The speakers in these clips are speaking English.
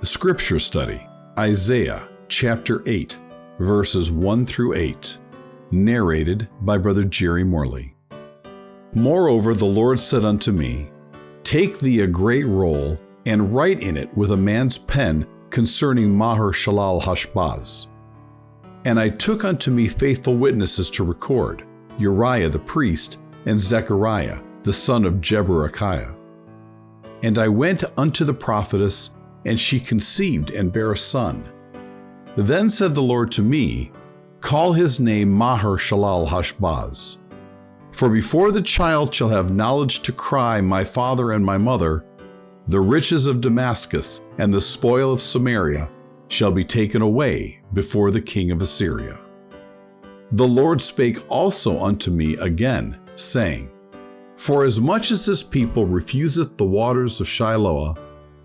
The Scripture Study, Isaiah chapter 8, verses 1 through 8, narrated by Brother Jerry Morley. Moreover, the Lord said unto me, Take thee a great roll, and write in it with a man's pen concerning Maher-shalal-hash-baz. And I took unto me faithful witnesses to record, Uriah the priest, and Zechariah the son of Jeberechiah. And I went unto the prophetess, and she conceived and bare a son. Then said the Lord to me, Call his name Maher-shalal-hash-baz. For before the child shall have knowledge to cry, My father and my mother, the riches of Damascus and the spoil of Samaria shall be taken away before the king of Assyria. The Lord spake also unto me again, saying, Forasmuch as this people refuseth the waters of Shiloah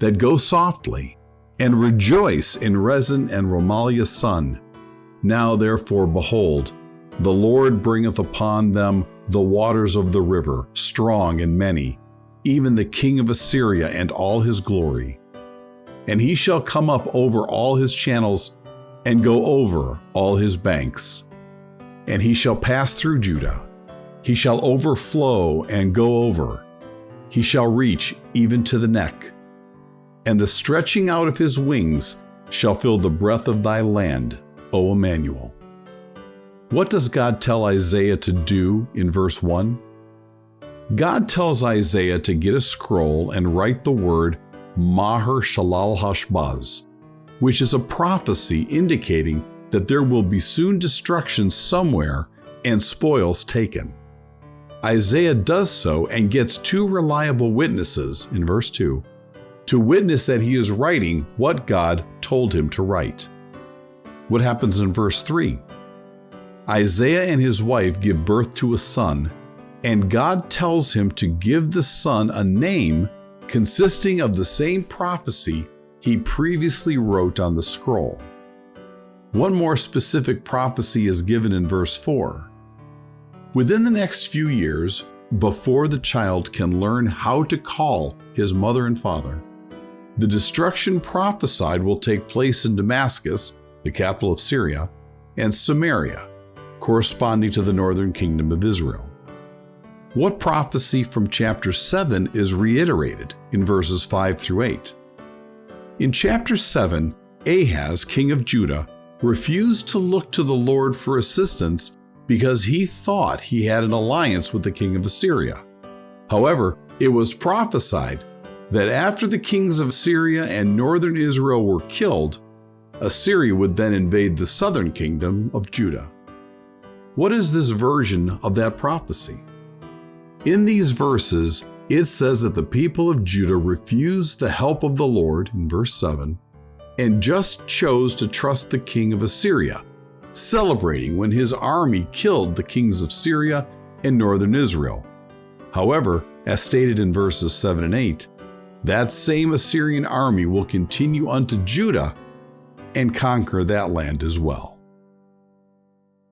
that go softly, and rejoice in Rezin and Remaliah's son, now therefore, behold, the Lord bringeth upon them the waters of the river, strong and many, even the king of Assyria and all his glory. And he shall come up over all his channels, and go over all his banks. And he shall pass through Judah. He shall overflow and go over. He shall reach even to the neck. And the stretching out of his wings shall fill the breadth of thy land, O Emmanuel. What does God tell Isaiah to do in verse 1? God tells Isaiah to get a scroll and write the word Maher-shalal-hash-baz, which is a prophecy indicating that there will be soon destruction somewhere and spoils taken. Isaiah does so and gets two reliable witnesses in verse 2 to witness that he is writing what God told him to write. What happens in verse 3? Isaiah and his wife give birth to a son, and God tells him to give the son a name consisting of the same prophecy he previously wrote on the scroll. One more specific prophecy is given in verse 4. Within the next few years, before the child can learn how to call his mother and father, the destruction prophesied will take place in Damascus, the capital of Syria, and Samaria, corresponding to the northern kingdom of Israel. What prophecy from chapter 7 is reiterated in verses 5 through 8? In chapter 7, Ahaz, king of Judah, refused to look to the Lord for assistance because he thought he had an alliance with the king of Assyria. However, it was prophesied that after the kings of Syria and northern Israel were killed, Assyria would then invade the southern kingdom of Judah. What is this version of that prophecy? In these verses, it says that the people of Judah refused the help of the Lord, in verse 7, and just chose to trust the king of Assyria, celebrating when his army killed the kings of Syria and northern Israel. However, as stated in verses 7 and 8, that same Assyrian army will continue unto Judah and conquer that land as well.